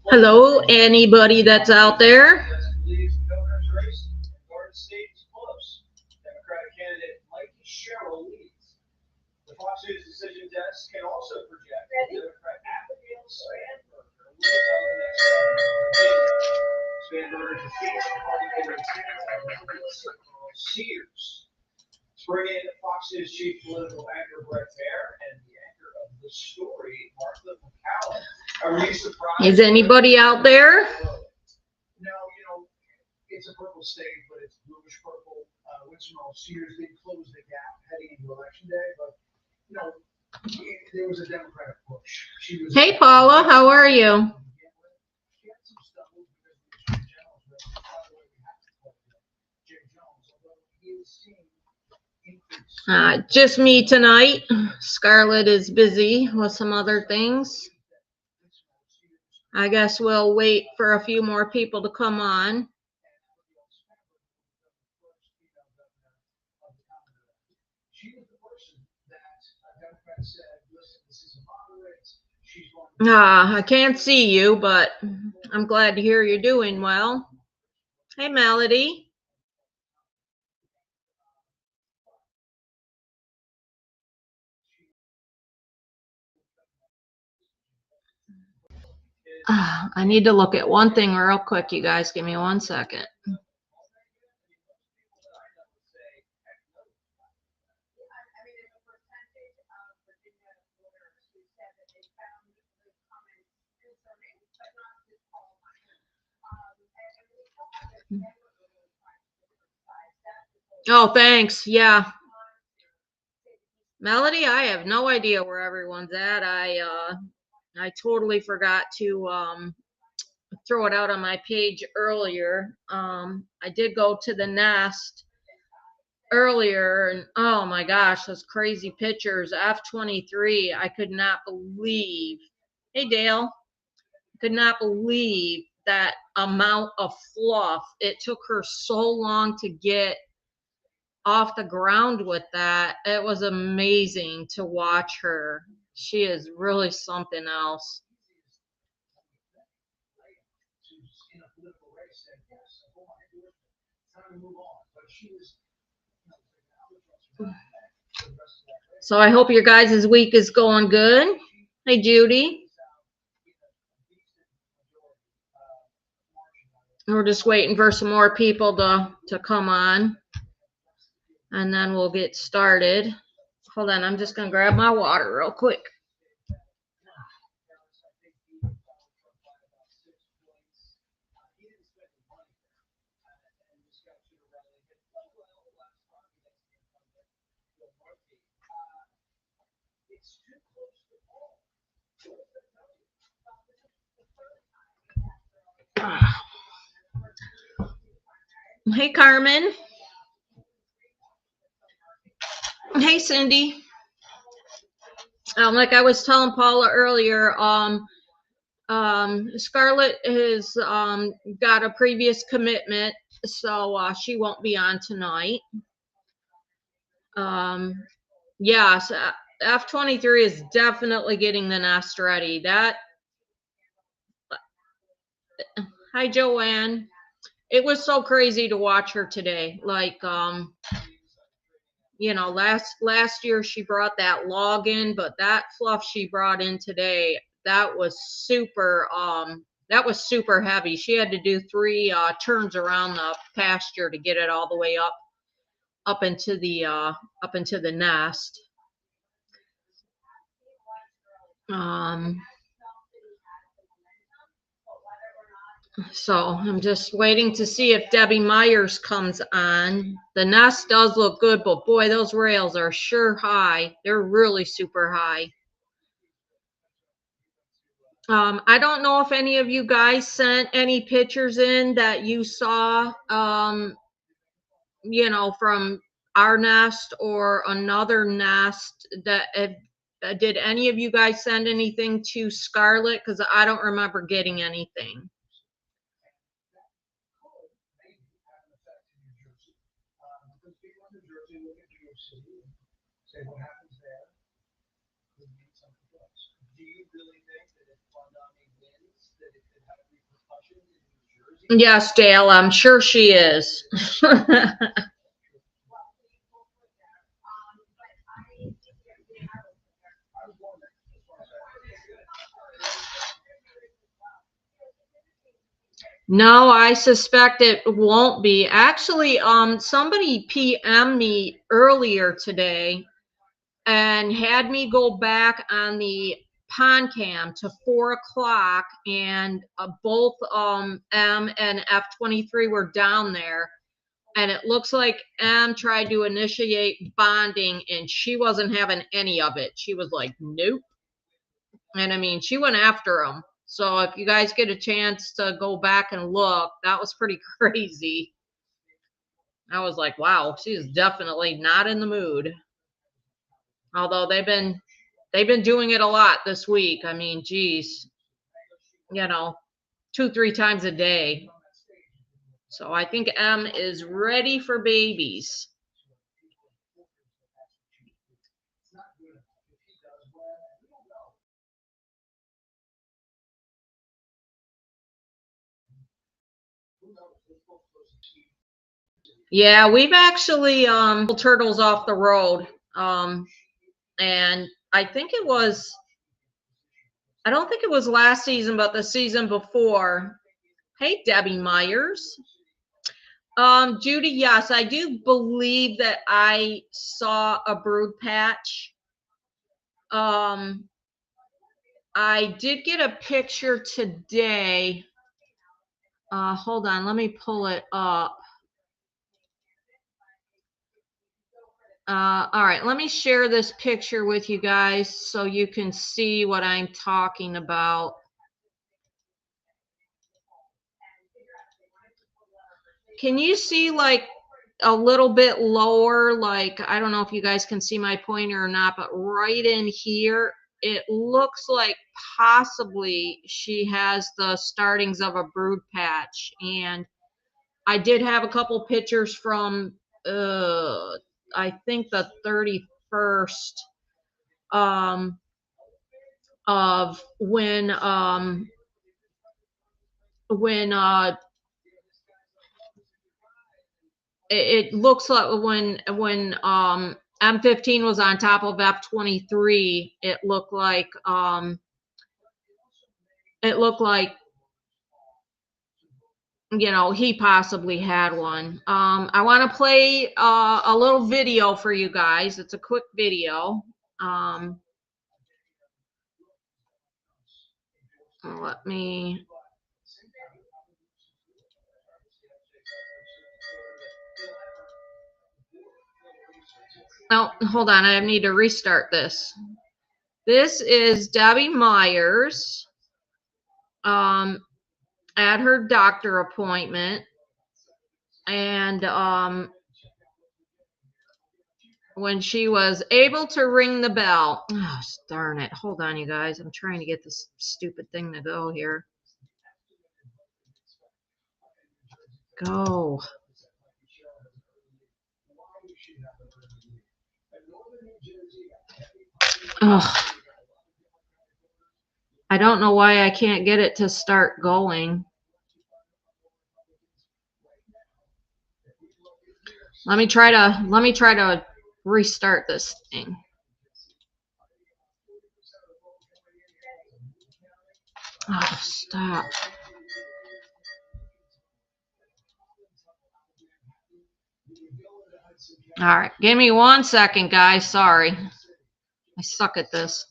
Hello, anybody that's out there? Is anybody out there? Hey, Paula, how are you? Just me tonight. Scarlett is busy with some other things. I guess we'll wait for a few more people to come on. I can't see you, but I'm glad to hear you're doing well. Hey, Melody. I need to look at one thing real quick, you guys. Give me 1 second. Oh, thanks. Yeah. Melody, I have no idea where everyone's at. I totally forgot to throw it out on my page earlier. I did go to the nest earlier, and oh my gosh, those crazy pictures. F23, I could not believe. Hey, Dale. Could not believe that amount of fluff. It took her so long to get off the ground with that. It was amazing to watch her. She is really something else. So I hope your guys' week is going good. Hey, Judy. We're just waiting for some more people to come on, and then we'll get started. Hold on, I'm just going to grab my water real quick. Hey, Carmen. Hey, Cindy. Like I was telling Paula earlier, Scarlett has got a previous commitment, so she won't be on tonight. Yes, F23 is definitely getting the nest ready. Hi, Joanne. It was so crazy to watch her today. Like, you know, last year she brought that log in, but that fluff she brought in today, that was super heavy. She had to do 3 turns around the pasture to get it all the way up into the nest. So I'm just waiting to see if Debbie Myers comes on. The nest does look good, but boy, those rails are sure high. They're really super high. I don't know if any of you guys sent any pictures in that you saw, you know, from our nest or another nest. Did any of you guys send anything to Scarlett? Because I don't remember getting anything. Yes, Dale, I'm sure she is. No, I suspect it won't be. Actually, somebody PM'd me earlier today and had me go back on the pond cam to 4 o'clock, and both M and F23 were down there, and it looks like M tried to initiate bonding and she wasn't having any of it. She was like, nope. And I mean, she went after him. So if you guys get a chance to go back and look, that was pretty crazy. I was like, wow, she's definitely not in the mood. Although they've been doing it a lot this week. I mean, geez, 2-3 times a day. So I think M is ready for babies. Yeah, we've actually turtles off the road. And I don't think it was last season, but the season before. Hey, Debbie Myers. Judy, yes, I do believe that I saw a brood patch. I did get a picture today. Hold on, let me pull it up. All right, let me share this picture with you guys so you can see what I'm talking about. Can you see like a little bit lower? Like, I don't know if you guys can see my pointer or not, but right in here, it looks like possibly she has the startings of a brood patch. And I did have a couple pictures from, I think the 31st, of when it looks like when M15 was on top of F23, it looked like he possibly had one. I want to play a little video for you guys. It's a quick video. Let me. Oh, hold on. I need to restart this. This is Debbie Myers at her doctor appointment. And when she was able to ring the bell. Oh, darn it. Hold on, you guys. I'm trying to get this stupid thing to go here. Go. Ugh. I don't know why I can't get it to start going. Let me try to restart this thing. Oh, stop. All right, give me 1 second, guys. Sorry. I suck at this.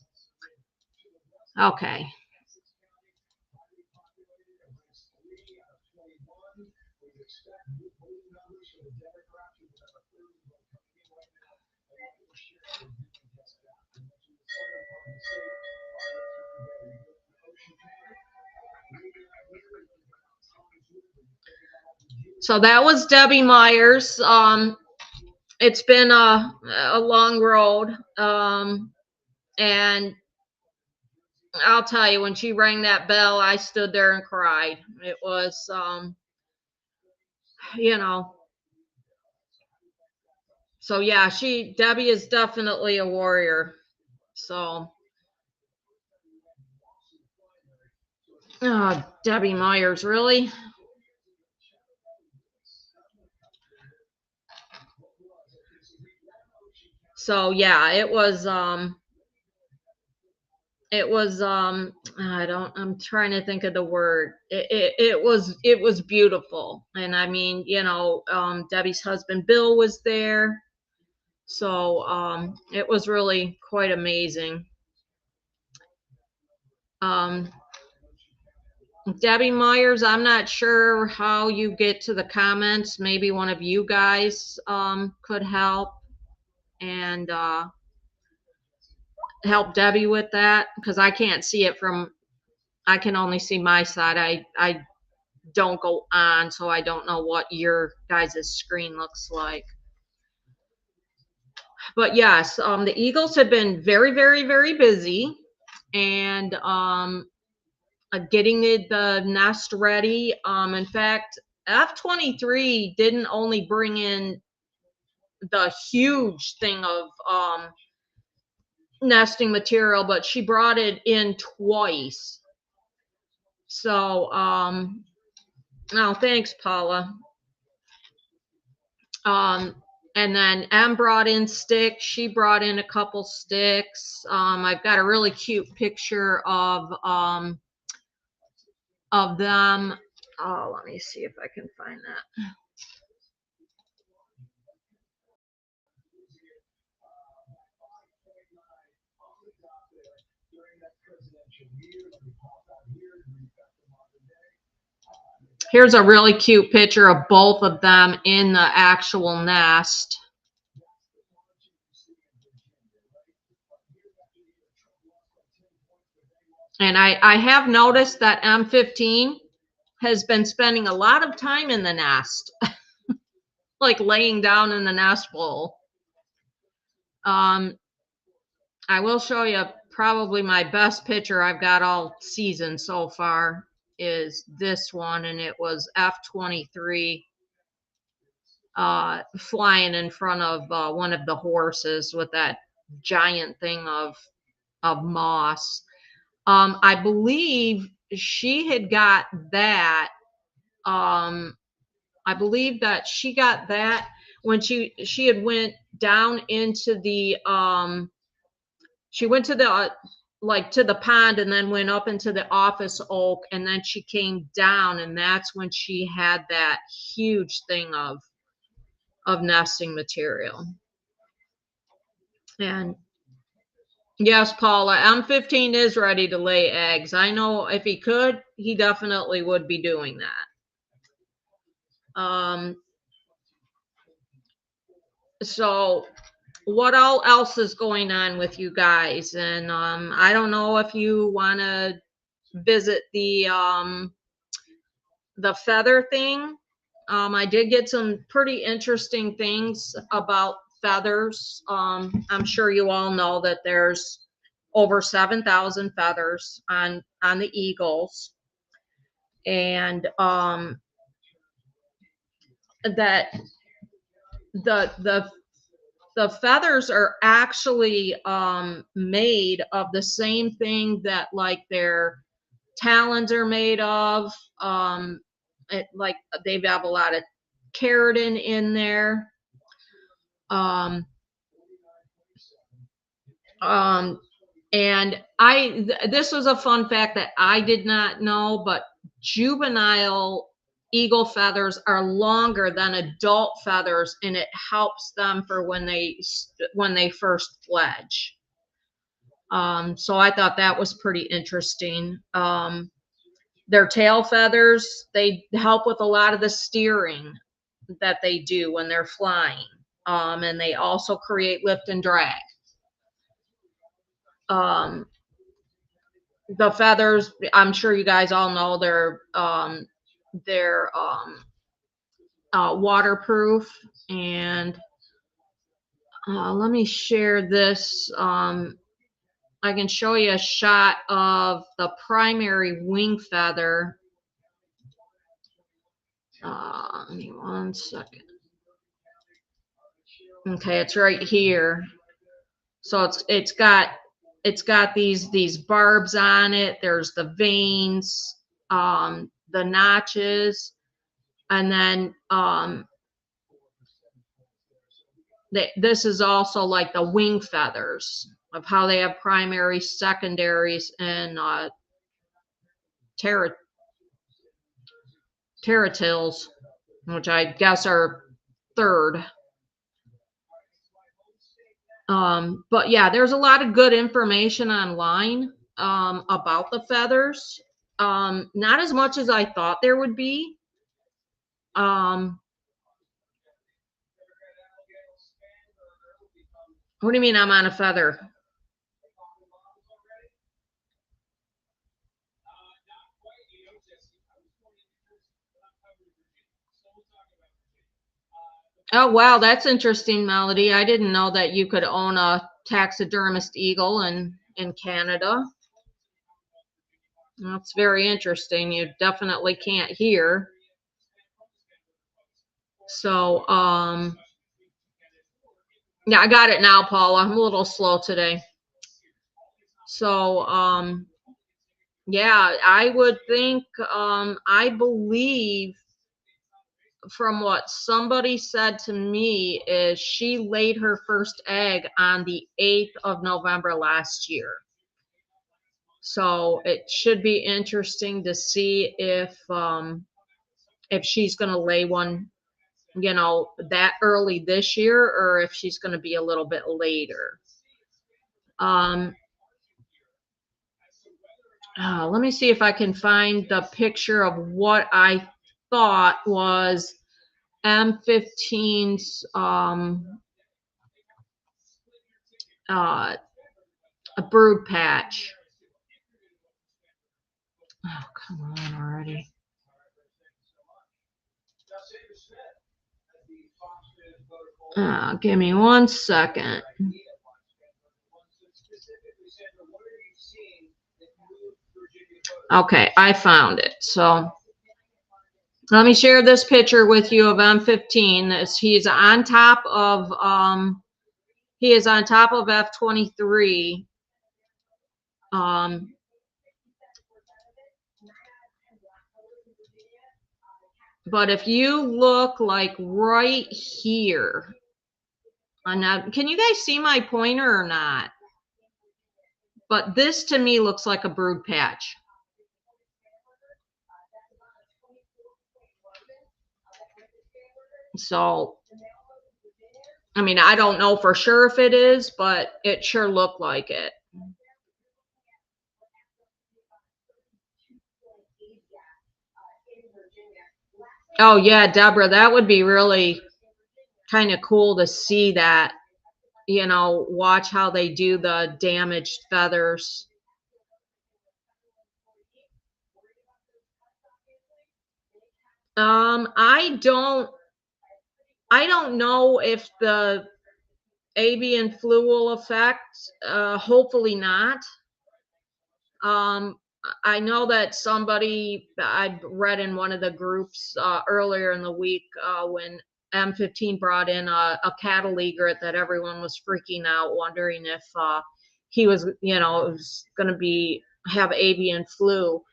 Okay. So that was Debbie Myers. It's been a long road. And I'll tell you, when she rang that bell, I stood there and cried. It was, so yeah, Debbie is definitely a warrior. So, Debbie Myers, really? So yeah, I'm trying to think of the word. It was beautiful. And I mean, you know, Debbie's husband Bill was there. So it was really quite amazing. Um, Debbie Myers, I'm not sure how you get to the comments. Maybe one of you guys could help and help Debbie with that, because I can't see it from, I can only see my side. I don't go on, so I don't know what your guys' screen looks like. But yes, the Eagles have been very, very, very busy, and getting the nest ready. In fact, F-23 didn't only bring in the huge thing of nesting material, but she brought it in twice. So, oh, thanks, Paula. And then Em brought in sticks. She brought in a couple sticks. I've got a really cute picture of them. Oh, let me see if I can find that. Here's a really cute picture of both of them in the actual nest. And I have noticed that M15 has been spending a lot of time in the nest, like laying down in the nest bowl. I will show you probably my best picture I've got all season so far is this one, and it was F-23 flying in front of one of the horses with that giant thing of moss. I believe she had got that. I believe that she got that when she had went down into the she went to the like to the pond and then went up into the office oak, and then she came down, and that's when she had that huge thing of nesting material. And yes, Paula, M15 is ready to lay eggs. I know if he could, he definitely would be doing that. So what all else is going on with you guys? And I don't know if you want to visit the feather thing. I did get some pretty interesting things about feathers. I'm sure you all know that there's over 7,000 feathers on the Eagles, and that the feathers are actually made of the same thing that like their talons are made of. Like they have a lot of keratin in there. And this was a fun fact that I did not know, but juvenile eagle feathers are longer than adult feathers, and it helps them for when they first fledge. So I thought that was pretty interesting. Their tail feathers, they help with a lot of the steering that they do when they're flying. And they also create lift and drag. The feathers, I'm sure you guys all know they're waterproof. And let me share this. I can show you a shot of the primary wing feather. Give me 1 second. Okay, it's right here. So it's got these barbs on it. There's the veins, the notches, and then this is also like the wing feathers of how they have primaries, secondaries, and terratils, which I guess are third. But yeah, there's a lot of good information online about the feathers. Not as much as I thought there would be. What do you mean I'm on a feather? Oh, wow, that's interesting, Melody. I didn't know that you could own a taxidermist eagle in Canada. That's very interesting. You definitely can't hear. So, yeah, I got it now, Paula. I'm a little slow today. So, yeah, I would think, I believe from what somebody said to me is she laid her first egg on the 8th of November last year. So it should be interesting to see if she's going to lay one, you know, that early this year, or if she's going to be a little bit later. Let me see if I can find the picture of what I thought was M15's a brood patch. Oh, come on already. Give me 1 second. Okay, I found it. So let me share this picture with you of M15. He's on top of F23. But if you look like right here, can you guys see my pointer or not? But this to me looks like a brood patch. So, I mean, I don't know for sure if it is, but it sure looked like it. Oh, yeah, Deborah, that would be really kind of cool to see that, you know, watch how they do the damaged feathers. I don't know if the avian flu will affect, hopefully not. I know that somebody I read in one of the groups earlier in the week when M15 brought in a cattle egret that everyone was freaking out, wondering if he was, you know, it was going to be have avian flu.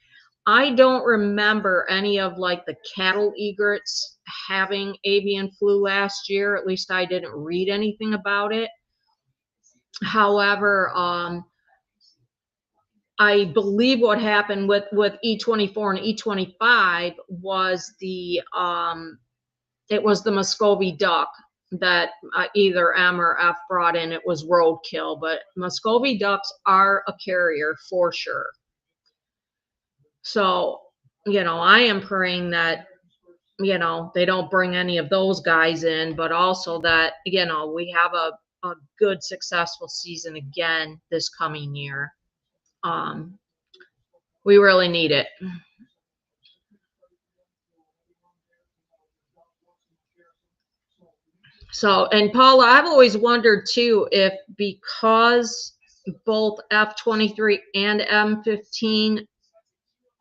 I don't remember any of like the cattle egrets having avian flu last year. At least I didn't read anything about it. However, I believe what happened with E24 and E25 was it was the Muscovy duck that either M or F brought in. It was roadkill, but Muscovy ducks are a carrier for sure. So, you know, I am praying that, you know, they don't bring any of those guys in, but also that, you know, we have a good, successful season again this coming year. We really need it. So, and Paula, I've always wondered too if because both F23 and M15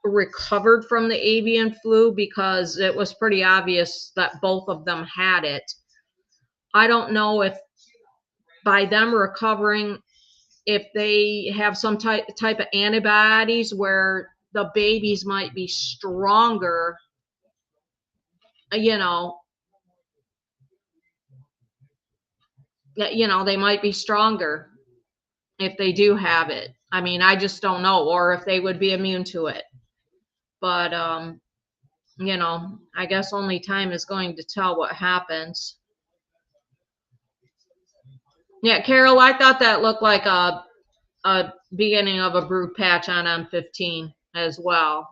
recovered from the avian flu, because it was pretty obvious that both of them had it. I don't know if by them recovering, if they have some type of antibodies where the babies might be stronger, you know. you know, they might be stronger if they do have it. I mean, I just don't know, or if they would be immune to it. But you know, I guess only time is going to tell what happens. Yeah, Carol, I thought that looked like a beginning of a brood patch on M15 as well.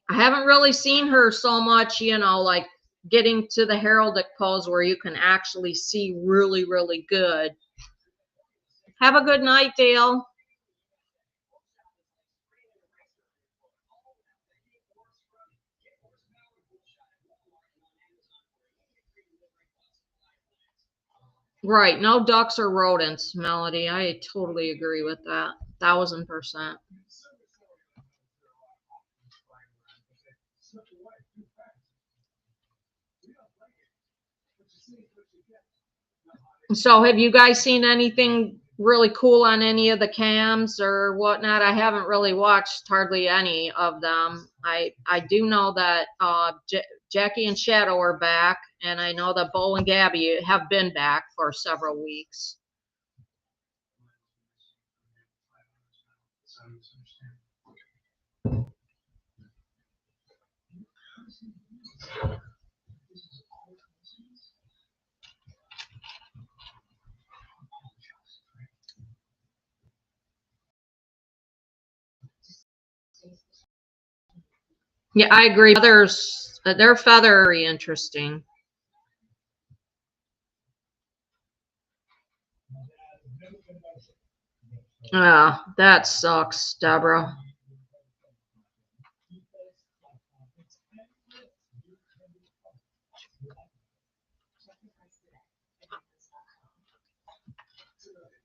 I haven't really seen her so much, you know, like getting to the heraldic pose where you can actually see really, really good. Have a good night, Dale. Right, no ducks or rodents, Melody. I totally agree with that. 1000%. So have you guys seen anything really cool on any of the cams or whatnot? I haven't really watched hardly any of them. I do know that Jackie and Shadow are back, and I know that Bo and Gabby have been back for several weeks. Yeah, I agree. Feathers, their feather very interesting. Ah, that sucks, Deborah.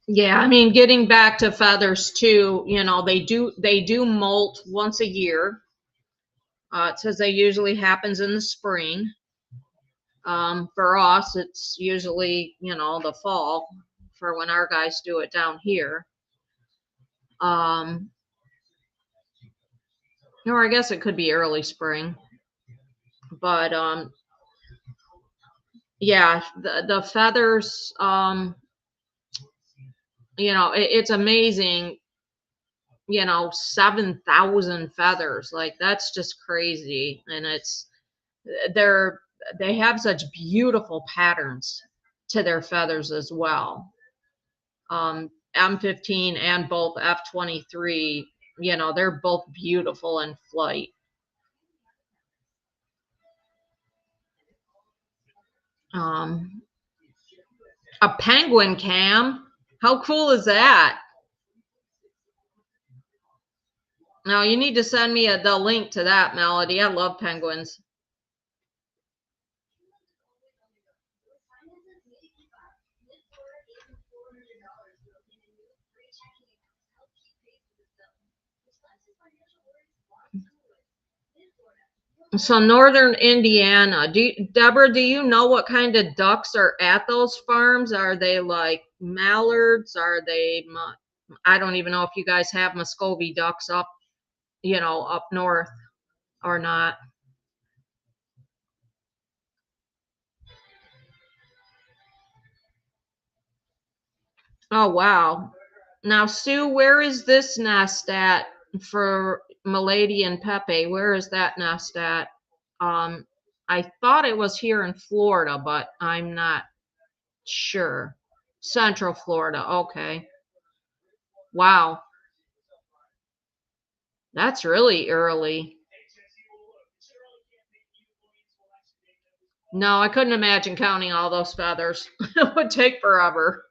Yeah, I mean, getting back to feathers too, you know, they do molt once a year. It says they usually happens in the spring. For us, it's usually, you know, the fall for when our guys do it down here. Um, or I guess it could be early spring, but yeah, the feathers, you know, it's amazing. You know, 7,000 feathers, like that's just crazy, and they're they have such beautiful patterns to their feathers as well. M15 and both F23, you know, they're both beautiful in flight. Um, a penguin cam, how cool is that? Now you need to send me the link to that, Melody. I love penguins. So northern Indiana, Deborah, do you know what kind of ducks are at those farms? Are they like mallards? Are they, I don't even know if you guys have Muscovy ducks up, you know, up north or not. Oh, wow. Now, Sue, where is this nest at for Milady and Pepe? Where is that nest at? Um, I thought it was here in Florida, but I'm not sure. Central Florida. Okay. Wow. That's really early. No, I couldn't imagine counting all those feathers. It would take forever.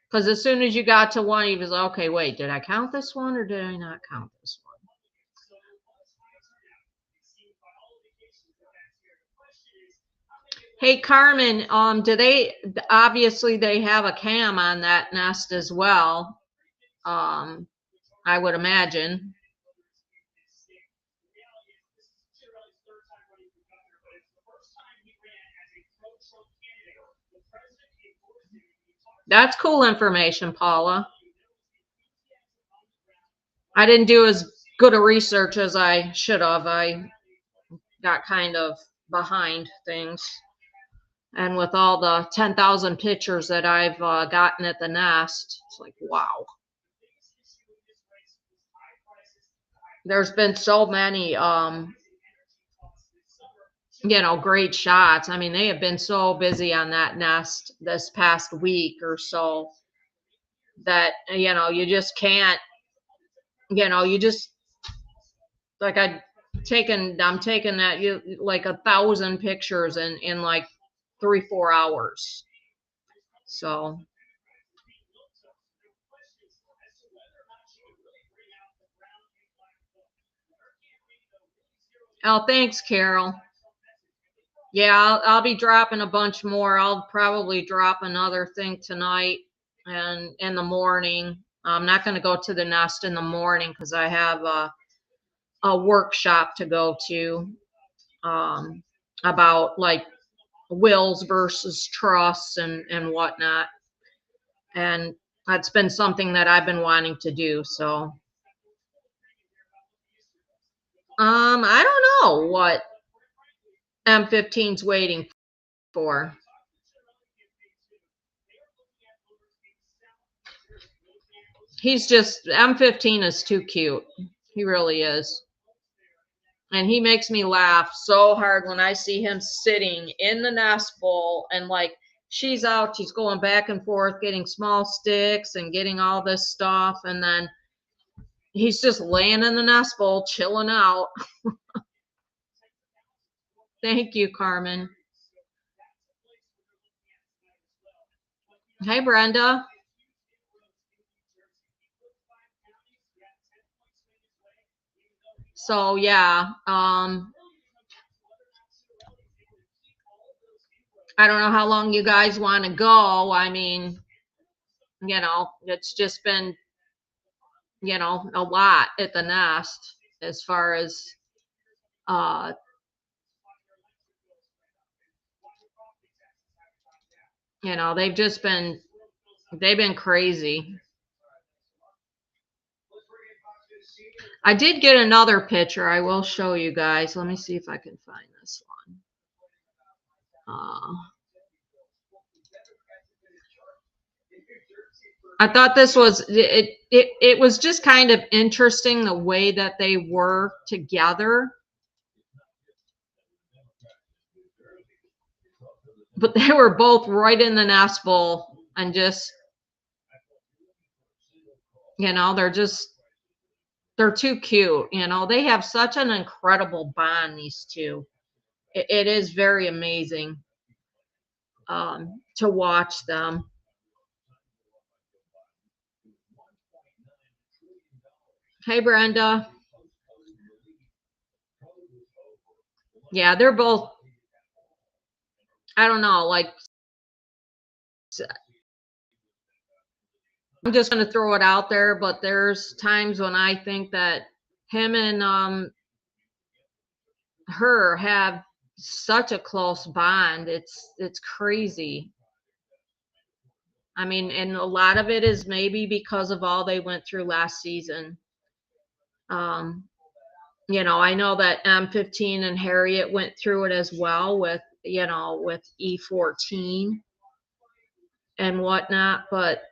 Because as soon as you got to one, you was okay, wait, did I count this one or did I not count this one? Hey Carmen, do they obviously they have a cam on that nest as well? Um, I would imagine. That's cool information, Paula. I didn't do as good a research as I should have. I got kind of behind things. And with all the 10,000 pictures that I've gotten at the nest, it's like, wow. There's been so many, great shots. I mean, they have been so busy on that nest this past week or so that, you just can't, you just, like I'm taking that, like 1,000 pictures in like 3-4 hours. So, oh, thanks, Carol. Yeah, I'll be dropping a bunch more. I'll probably drop another thing tonight and in the morning. I'm not going to go to the nest in the morning because I have a workshop to go to, about like wills versus trusts and whatnot. And that's been something that I've been wanting to do. So, I don't know what M15's waiting for. He's just M15 is too cute. He really is. And he makes me laugh so hard when I see him sitting in the nest bowl and like she's out, she's going back and forth getting small sticks and getting all this stuff, and then he's just laying in the nest bowl chilling out. Thank you, Carmen. Hey, Brenda. So yeah, I don't know how long you guys want to go. I mean, it's just been, a lot at the nest as far as, uh, they've just they've been crazy. I did get another picture. I will show you guys. Let me see if I can find this one. I thought this was it was just kind of interesting the way that they were together. But they were both right in the nest bowl and just, they're too cute. They have such an incredible bond, these two. It is very amazing, to watch them. Hey, Brenda. Yeah, they're both, I don't know, like, I'm just going to throw it out there, but there's times when I think that him and her have such a close bond. It's crazy. I mean, and a lot of it is maybe because of all they went through last season. Um, I know that M15 and Harriet went through it as well with, with E14 and whatnot, but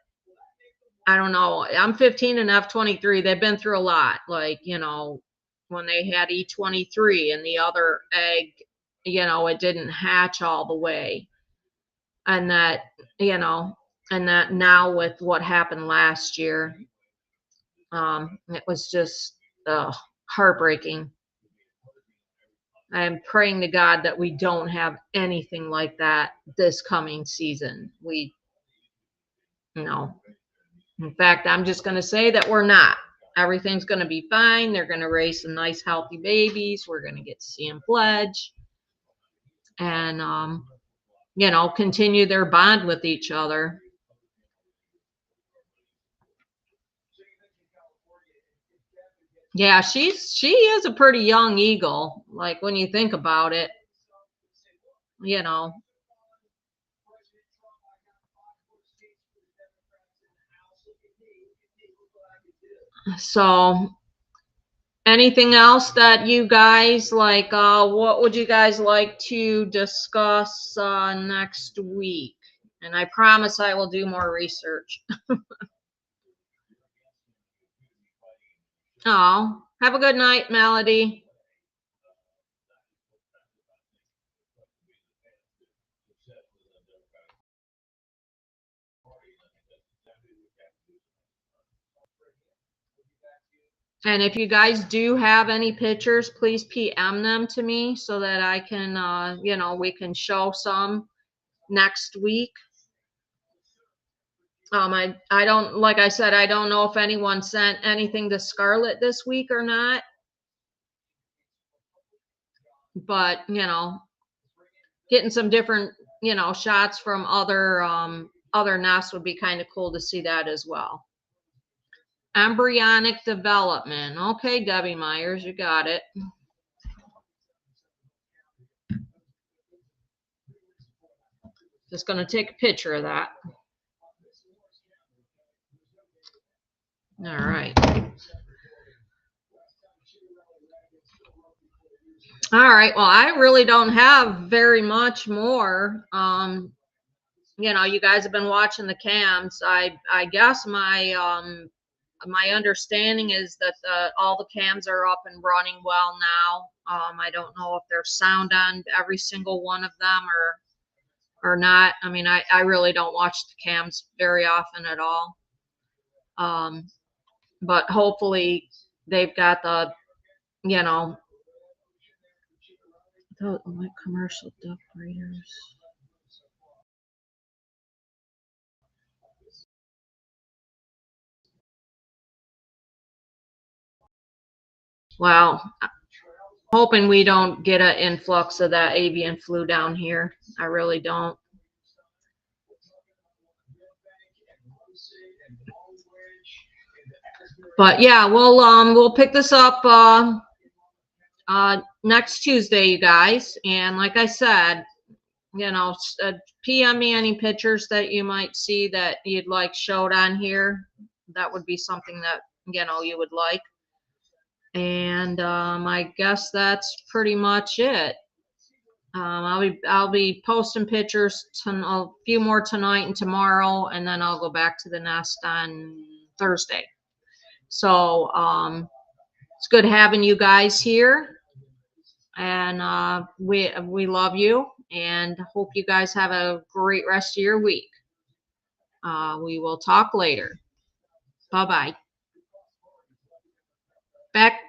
I don't know. M15 and F23, they've been through a lot. Like, when they had E23 and the other egg, it didn't hatch all the way. And that, and that now with what happened last year, it was just heartbreaking. I'm praying to God that we don't have anything like that this coming season. No. In fact, I'm just going to say that we're not. Everything's going to be fine. They're going to raise some nice, healthy babies. We're going to get to see them fledge and, continue their bond with each other. Yeah, she is a pretty young eagle. Like when you think about it, you know. So Anything else that you guys like? What would you guys like to discuss next week? And I promise I will do more research. Oh, have a good night, Melody. And if you guys do have any pictures, please PM them to me so that I can, we can show some next week. I don't, like I said, I don't know if anyone sent anything to Scarlett this week or not, but, getting some different, shots from other nests would be kind of cool to see that as well. Embryonic development. Okay, Debbie Myers, you got it. Just going to take a picture of that. All right. All right. Well, I really don't have very much more. You guys have been watching the cams. I guess my understanding is that all the cams are up and running well now. I don't know if there's sound on every single one of them or not. I mean, I really don't watch the cams very often at all. But hopefully they've got the commercial duck breeders. Well, hoping we don't get an influx of that avian flu down here. I really don't. But yeah, we'll pick this up next Tuesday, you guys. And like I said, PM me any pictures that you might see that you'd like showed on here. That would be something that you would like. And I guess that's pretty much it. I'll be posting pictures a few more tonight and tomorrow, and then I'll go back to the nest on Thursday. So it's good having you guys here, and we love you, and hope you guys have a great rest of your week. We will talk later. Bye bye. Back.